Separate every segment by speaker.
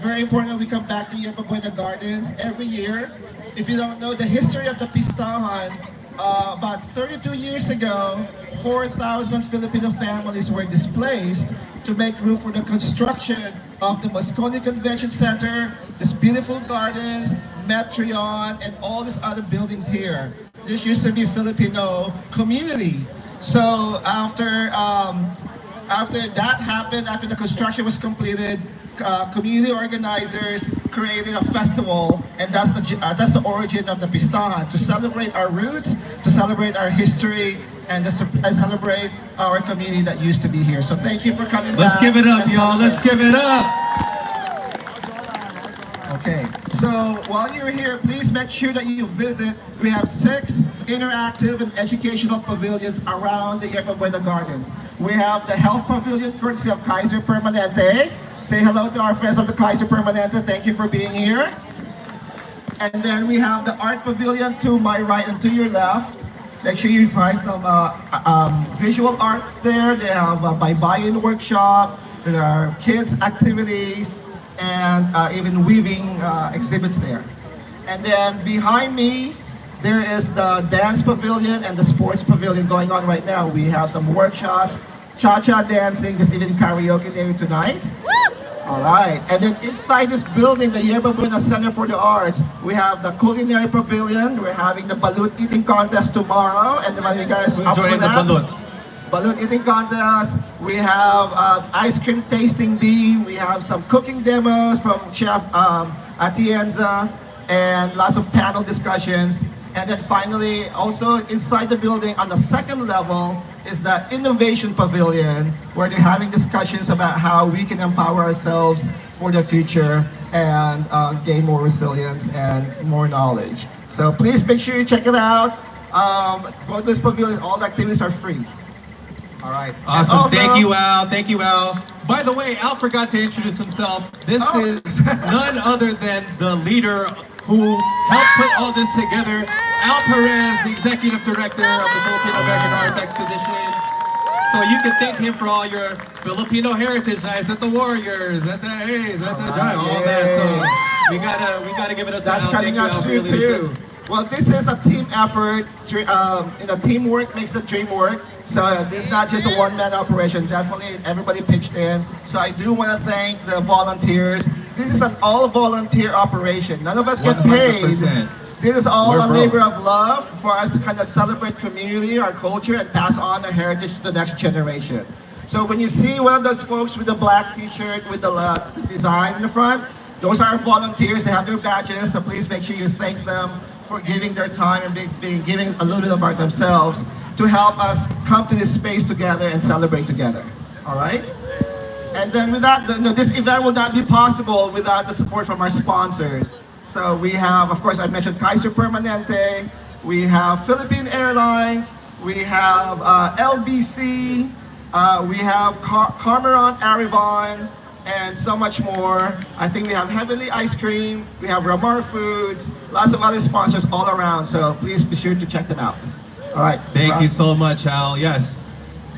Speaker 1: very important that we come back to Yerba Buena Gardens every year. If you don't know the history of the Pistahan, about 32 years ago, 4,000 Filipino families were displaced to make room for the construction of the Moscone Convention Center, this beautiful gardens, Metreon, and all these other buildings here. This used to be Filipino community. So after that happened, after the construction was completed, community organizers created a festival, and that's the origin of the Pistahan, to celebrate our roots, to celebrate our history, and to celebrate our community that used to be here. So thank you for coming
Speaker 2: Let's
Speaker 1: back.
Speaker 2: give it up, y'all. Let's give it up.
Speaker 1: Okay, so while you're here, please make sure that you visit. We have 6 interactive and educational pavilions around the Yerba Buena Gardens. We have the Health Pavilion, courtesy of Kaiser Permanente. Say hello to our friends of the Kaiser Permanente. Thank you for being here. And then we have the Art Pavilion to my right and to your left. Make sure you find some visual art there. They have a buy-in workshop. There are kids' activities, and even weaving exhibits there. And then behind me, there is the dance pavilion and the sports pavilion going on right now. We have some workshops, cha-cha dancing, just even karaoke there tonight. All right, and then inside this building, the Yerba Buena Center for the Arts, we have the culinary pavilion. We're having the balut eating contest tomorrow, and then you guys up for that? Balut eating contest. We have ice cream tasting bee. We have some cooking demos from Chef Atienza, and lots of panel discussions. And then finally, also inside the building on the second level is the Innovation Pavilion, where they're having discussions about how we can empower ourselves for the future and gain more resilience and more knowledge. So please make sure you check it out. Go to this pavilion, all the activities are free. All right.
Speaker 2: Awesome.
Speaker 1: Also,
Speaker 2: thank you, Al. Thank you, Al. By the way, Al forgot to introduce himself. This is none other than the leader who helped put all this together. Al Perez, the executive director of the Filipino American Arts Exposition. So you can thank him for all your Filipino heritage nights at the Warriors, at the A's, at the Giants, all that. So we gotta give it a time.
Speaker 1: That's coming up soon too. Well, this is a team effort. Teamwork makes the dream work. So this is not just a one-man operation. Definitely everybody pitched in. So I do want to thank the volunteers. This is an all-volunteer operation. None of us get paid.
Speaker 2: 100%.
Speaker 1: This is all a labor of love for us to kind of celebrate community, our culture, and pass on our heritage to the next generation. So when you see one of those folks with the black t-shirt with the design in the front, those are volunteers. They have their badges, so please make sure you thank them for giving their time and giving a little bit about themselves to help us come to this space together and celebrate together. All right? And then with that, this event will not be possible without the support from our sponsors. So we have, of course, I mentioned Kaiser Permanente, we have Philippine Airlines, we have LBC, we have Carmeron Arivon, and so much more. I think we have Heavenly Ice Cream, we have Ramar Foods, lots of other sponsors all around, so please be sure to check them out. All right.
Speaker 2: Thank you so much, Al. Yes.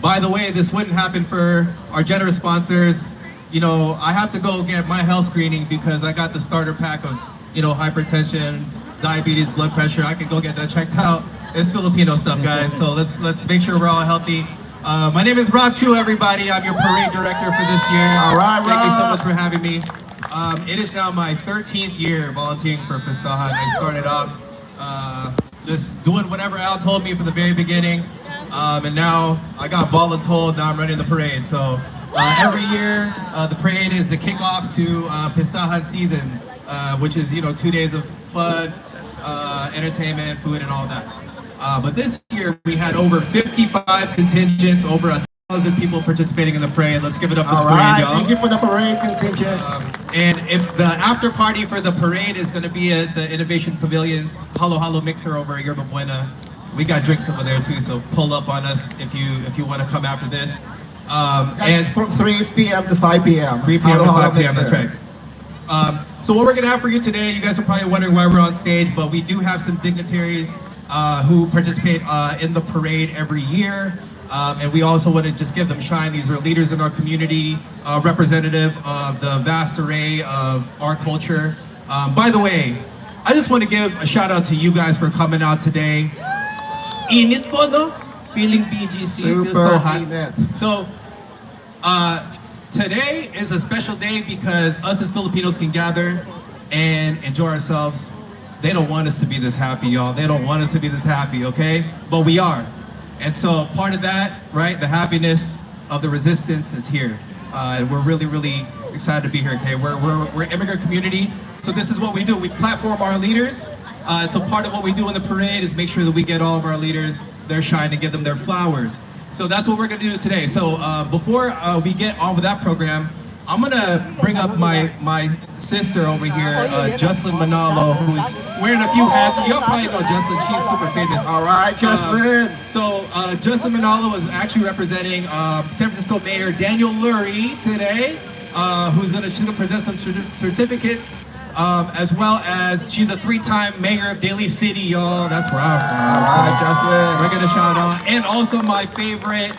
Speaker 2: By the way, this wouldn't happen for our generous sponsors. You know, I have to go get my health screening because I got the starter pack of, hypertension, diabetes, blood pressure. I can go get that checked out. It's Filipino stuff, guys. So let's make sure we're all healthy. My name is Rob Chu, everybody. I'm your parade director for this year.
Speaker 1: All right,
Speaker 2: Thank you so much for having me. It is now my 13th year volunteering for Pistahan. I started off just doing whatever Al told me from the very beginning. And now I got voluntold, now I'm running the parade. So every year, the parade is the kickoff to Pistahan season, which is, 2 days of fun, entertainment, food, and all that. But this year, we had over 55 contingents, over 1,000 people participating in the parade. Let's give it up for the parade, y'all.
Speaker 1: Thank you for the parade contingents.
Speaker 2: And if the after party for the parade is going to be at the Innovation Pavilions, Halo Halo Mixer over at Yerba Buena, we got drinks over there too, so pull up on us if you want to come after this.
Speaker 1: And from 3 p.m. to 5 p.m.
Speaker 2: 3 p.m. to 5 p.m., that's right. So what we're going to have for you today, you guys are probably wondering why we're on stage, but we do have some dignitaries who participate in the parade every year. And we also want to just give them shine. These are leaders in our community, representative of the vast array of our culture. By the way, I just want to give a shout out to you guys for coming out today. Init po, no? Feeling BGC, feels so hot.
Speaker 1: Init.
Speaker 2: So, today is a special day because us as Filipinos can gather and enjoy ourselves. They don't want us to be this happy, y'all. They don't want us to be this happy, okay? But we are. And so part of that, right, the happiness of the resistance is here. And we're really, really excited to be here, okay? We're an immigrant community, so this is what we do. We platform our leaders. So part of what we do in the parade is make sure that we get all of our leaders their shine and give them their flowers. So that's what we're gonna do today. So before we get on with that program, I'm gonna bring up my sister over here, Jocelyn Manalo, who's wearing a few hats. Y'all probably know Jocelyn, she's super famous.
Speaker 1: All right, Jocelyn.
Speaker 2: So Jocelyn Manalo is actually representing San Francisco Mayor Daniel Lurie today, she's gonna present some certificates, as well as she's a 3-time mayor of Daly City, y'all. That's where I'm from.
Speaker 1: All right, Jocelyn.
Speaker 2: We're gonna shout out, and also my favorite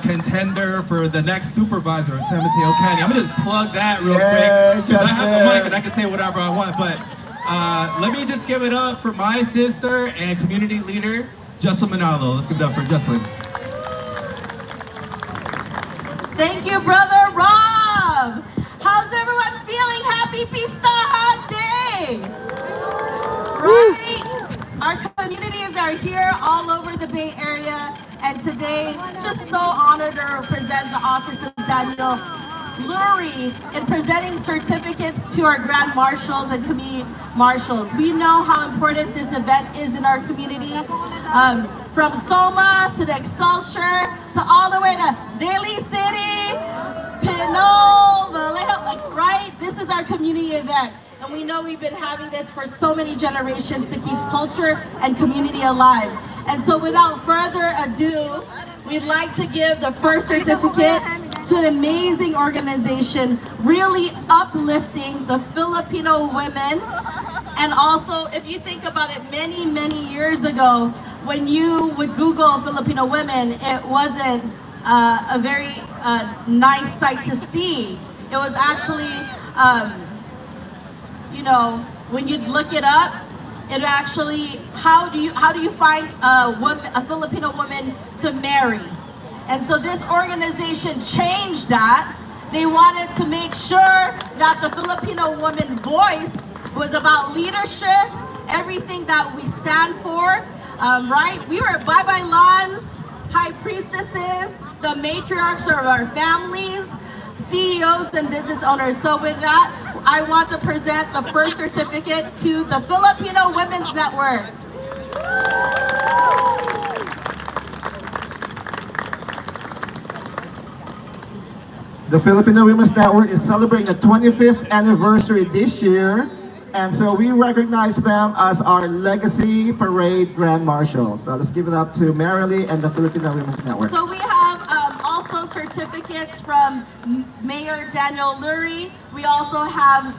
Speaker 2: contender for the next supervisor of San Mateo County. I'm gonna just plug that real quick. 'Cause I have the mic and I can say whatever I want, but let me just give it up for my sister and community leader, Jocelyn Manalo. Let's give it up for Jocelyn.
Speaker 3: Thank you, Brother Rob. How's everyone feeling? Happy Pistahan Day! Right? Our communities are here all over the Bay Area, and today, just so honored to represent the Office of Daniel Lurie in presenting certificates to our Grand Marshals and Community Marshals. We know how important this event is in our community. From Soma to the Excelsior to all the way to Daly City, Pinole, Vallejo, like, right? This is our community event. And we know we've been having this for so many generations to keep culture and community alive. And so without further ado, we'd like to give the first certificate to an amazing organization, really uplifting the Filipino women. And also, if you think about it, many, many years ago, when you would Google Filipino women, it wasn't a very nice sight to see. It was actually, you know, when you'd look it up, it actually, how do you find a Filipino woman to marry? And so this organization changed that. They wanted to make sure that the Filipino woman voice was about leadership, everything that we stand for, right? We were Bye-Bye Lans, high priestesses, the matriarchs of our families, CEOs and business owners. So with that, I want to present the first certificate to the Filipino Women's Network.
Speaker 1: The Filipino Women's Network is celebrating the 25th anniversary this year, and so we recognize them as our Legacy Parade Grand Marshals. So let's give it up to Marilee and the Filipino Women's Network.
Speaker 3: So we have also certificates from Mayor Daniel Lurie. We also have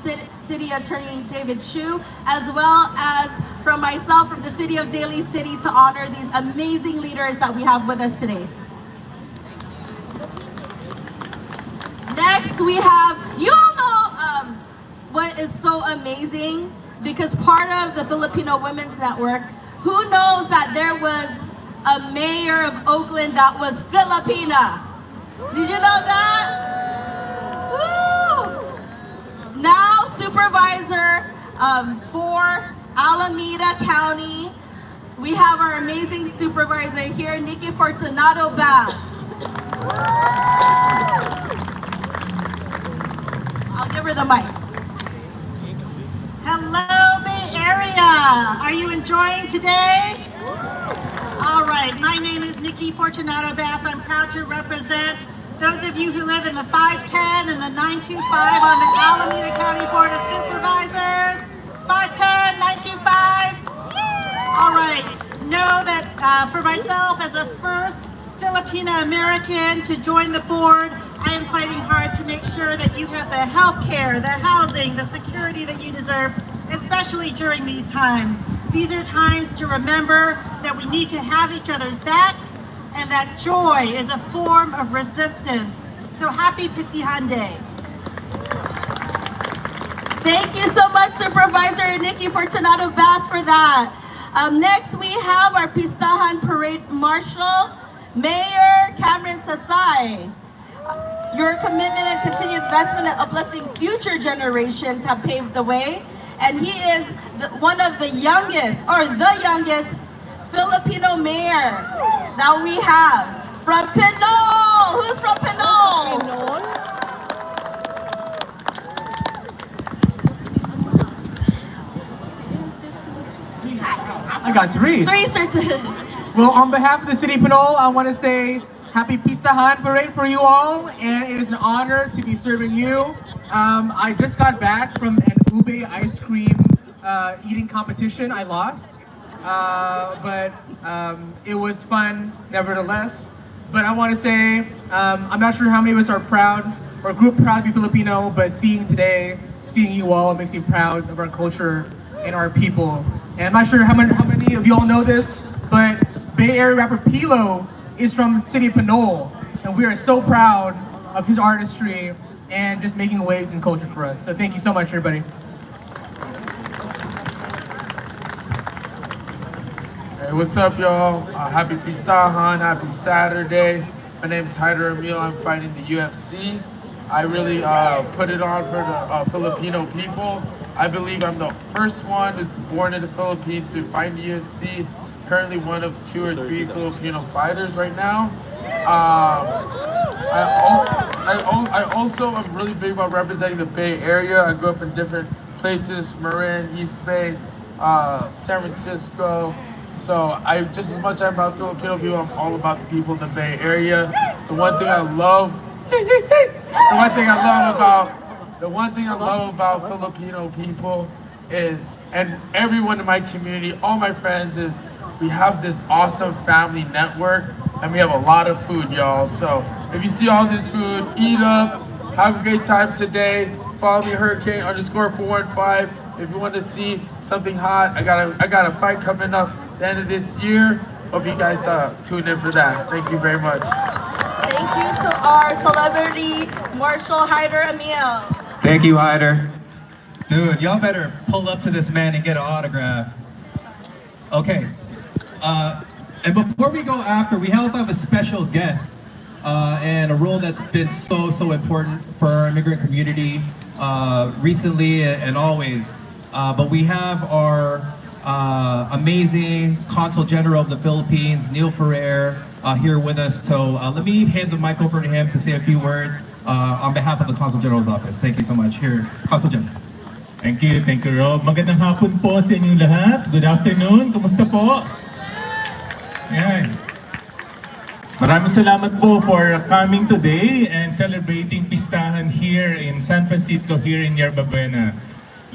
Speaker 3: City Attorney David Chu, as well as from myself from the City of Daly City to honor these amazing leaders that we have with us today. Next, we have, you all know what is so amazing, because part of the Filipino Women's Network, who knows that there was a mayor of Oakland that was Filipina? Did you know that? Woo! Now supervisor for Alameda County, we have our amazing supervisor here, Nikki Fortunato Bass. I'll give her the mic.
Speaker 4: Hello, Bay Area. Are you enjoying today? All right, my name is Nikki Fortunato Bass. I'm proud to represent those of you who live in the 510 and the 925 on the Alameda County Board of Supervisors. 510, 925. All right, know that for myself as a first Filipino American to join the board, I am fighting hard to make sure that you have the health care, the housing, the security that you deserve, especially during these times. These are times to remember that we need to have each other's back and that joy is a form of resistance. So happy Pistahan Day.
Speaker 3: Thank you so much, Supervisor Nikki Fortunato Bass, for that. Next, we have our Pistahan Parade Marshal, Mayor Cameron Sasay. Your commitment and continued investment in uplifting future generations have paved the way, and he is one of the youngest Filipino mayor that we have from Pinol. Who's from Pinol?
Speaker 5: I got three.
Speaker 3: Three certain.
Speaker 5: Well, on behalf of the City of Pinol, I want to say Happy Pistahan Parade for you all, and it is an honor to be serving you. I just got back from an ube ice cream eating competition. I lost, but it was fun nevertheless. But I want to say, I'm not sure how many of us are proud or grew up proud to be Filipino, but seeing you all makes me proud of our culture and our people. And I'm not sure how many of you all know this, but Bay Area rapper Pilo is from the City of Pinol, and we are so proud of his artistry and just making waves in culture for us. So thank you so much, everybody.
Speaker 6: Hey, what's up, y'all? Happy Pistahan, happy Saturday. My name is Haider Emil. I'm fighting the UFC. I really put it on for the Filipino people. I believe I'm the first one who's born in the Philippines to fight the UFC. Currently one of 2 or 3 Filipino fighters right now. I also am really big about representing the Bay Area. I grew up in different places, Marin, East Bay, San Francisco. So just as much as I'm about Filipino people, I'm all about the people in the Bay Area. The one thing I love about Filipino people is, and everyone in my community, all my friends, is we have this awesome family network, and we have a lot of food, y'all. So if you see all this food, eat up, have a great time today. Follow me, Hurricane_415. If you want to see something hot, I got a fight coming up at the end of this year. Hope you guys tune in for that. Thank you very much.
Speaker 3: Thank you to our celebrity Marshal Haider Emil.
Speaker 2: Thank you, Hyder. Dude, y'all better pull up to this man and get an autograph. Okay. And before we go after, we also have a special guest and a role that's been so important for our immigrant community recently and always. But we have our amazing Consul General of the Philippines, Neil Ferrer, here with us. So let me hand the mic over to him to say a few words on behalf of the Consul General's office. Thank you so much. Here, Consul General.
Speaker 7: Thank you, Rob. Magandang hapon po sa inyong lahat. Good afternoon. Kumusta po? Yan. Maraming salamat po for coming today and celebrating Pistahan here in San Francisco, here in Yerba Buena.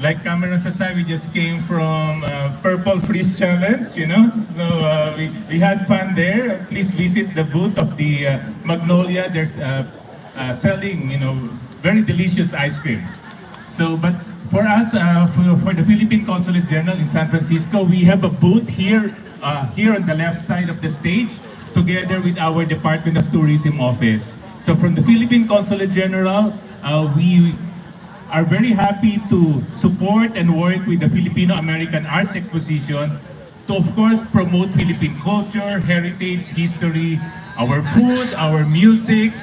Speaker 7: Like Cameron Sasay, we just came from Purple Freeze Challenge, you know. So we had fun there. Please visit the booth of the Magnolia. There's selling, you know, very delicious ice creams. So, but for us, for the Philippine Consulate General in San Francisco, we have a booth here, here on the left side of the stage, together with our Department of Tourism office. So from the Philippine Consulate General, we are very happy to support and work with the Filipino-American Arts Exposition to, of course, promote Philippine culture, heritage, history, our food, our music,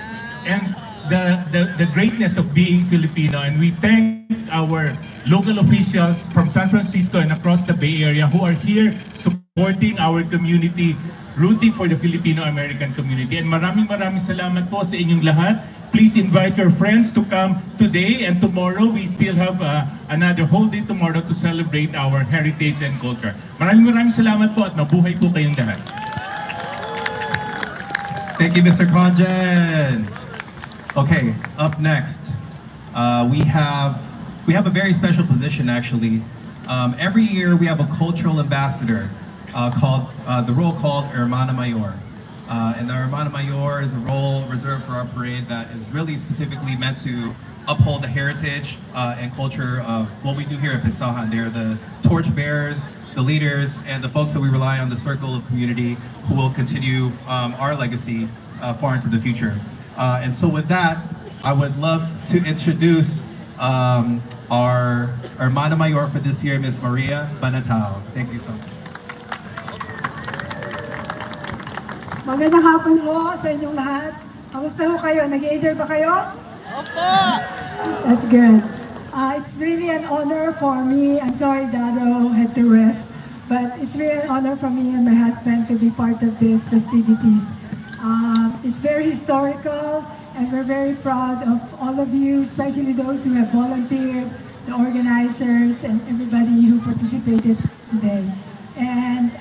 Speaker 7: and the greatness of being Filipino. And we thank our local officials from San Francisco and across the Bay Area who are here supporting our community, rooting for the Filipino-American community. And maraming salamat po sa inyong lahat. Please invite your friends to come today and tomorrow. We still have another whole day tomorrow to celebrate our heritage and culture. Maraming salamat po at mabuhay po kayong lahat.
Speaker 2: Thank you, Mr. Conjen. Okay, up next, we have a very special position actually. Every year we have a cultural ambassador called the role called Hermana Mayor. And the Hermana Mayor is a role reserved for our parade that is really specifically meant to uphold the heritage and culture of what we do here at Pistahan. They're the torch bearers the leaders and the folks that we rely on, the circle of community, who will continue our legacy far into the future. And so with that, I would love to introduce our Hermana Mayor for this year, Miss Maria Banatao. Thank you so much.
Speaker 8: Magandang hapon po sa inyong lahat. Kamusta ho kayo? Nag-enjoy ba kayo? Opo! That's good. It's really an honor for me. I'm sorry Dado had to rest, but it's really an honor for me and my husband to be part of these festivities. It's very historical and we're very proud of all of you, especially those who have volunteered, the organizers and everybody who participated today. And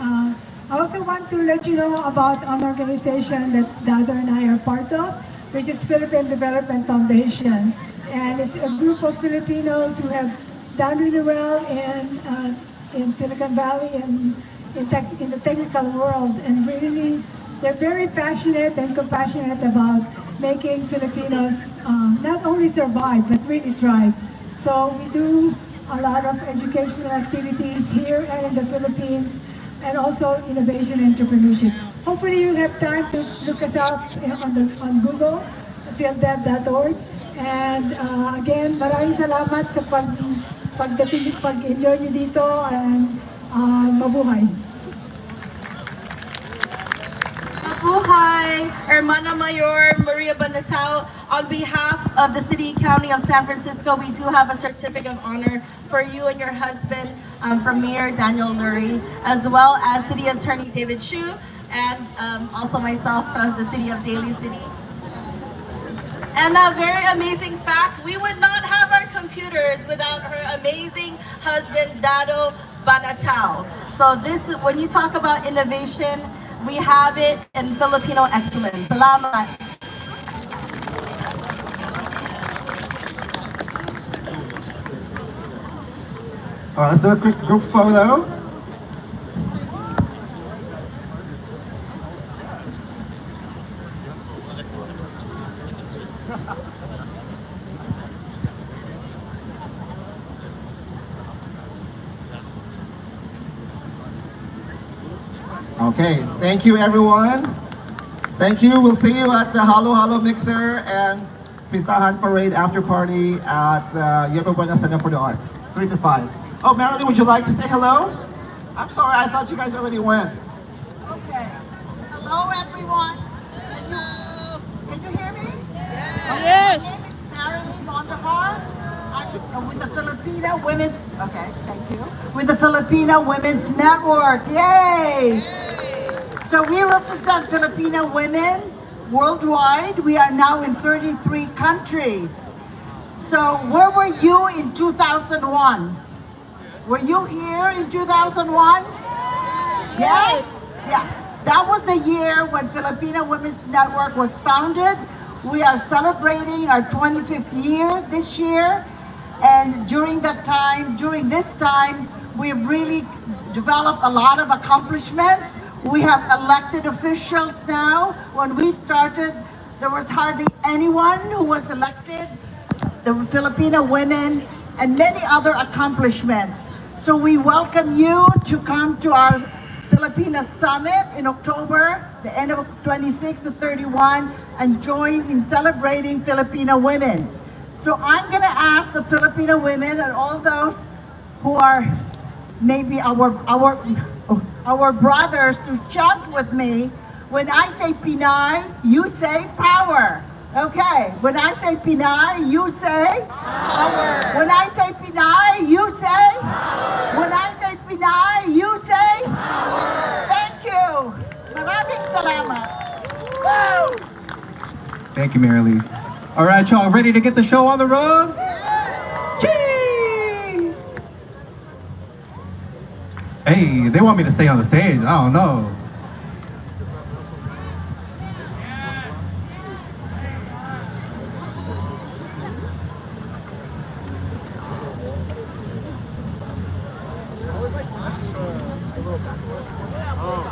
Speaker 8: I also want to let you know about an organization that Dado and I are part of, which is Philippine Development Foundation. And it's a group of Filipinos who have done really well in Silicon Valley and in the technical world. And really, they're very passionate and compassionate about making Filipinos not only survive, but really thrive. So we do a lot of educational activities here and in the Philippines, and also innovation and entrepreneurship. Hopefully you'll have time to look us up on Google, fielddev.org. And again, maraming salamat sa pag-enjoy nyo dito and mabuhay.
Speaker 3: Mabuhay, Hermana Mayor Maria Banatao. On behalf of the City and County of San Francisco, we do have a certificate of honor for you and your husband from Mayor Daniel Lurie, as well as City Attorney David Chu, and also myself from the City of Daly City. And a very amazing fact, we would not have our computers without her amazing husband, Dado Banatao. So this, when you talk about innovation, we have it in Filipino excellence. Salamat.
Speaker 1: All right, let's do a quick group photo. Okay, thank you everyone. Thank you. We'll see you at the Halo Halo Mixer and Pistahan Parade after party at the Yerba Buena Center for the Arts, 3 to 5. Oh, Marilyn, would you like to say hello? I'm sorry, I thought you guys already went.
Speaker 8: Okay. Hello everyone. Can you hear me?
Speaker 4: Yes.
Speaker 8: My name is Marilyn Mondahar. I'm with the Filipino Women's, okay, thank you. With the Filipino Women's Network, yay! So we represent Filipino women worldwide. We are now in 33 countries. So where were you in 2001? Were you here in 2001? Yes? Yeah. That was the year when Filipino Women's Network was founded. We are celebrating our 25th year this year. And during this time, we've really developed a lot of accomplishments. We have elected officials now. When we started, there was hardly anyone who was elected. The Filipino women and many other accomplishments. So we welcome you to come to our Filipina Summit in October, the end of 26 to 31, and join in celebrating Filipino women. So I'm gonna ask the Filipino women and all those who are maybe our brothers to chant with me. When I say Pinay, you say power. Okay, when I say Pinay, you say power. When I say Pinay, you say power. When I say Pinay, you say power. Thank you. Maraming salamat. Woo!
Speaker 2: Thank you, Marilee. All right, y'all, ready to get the show on the road? Gee! Hey, they want me to stay on the stage. I don't know.
Speaker 9: Oh,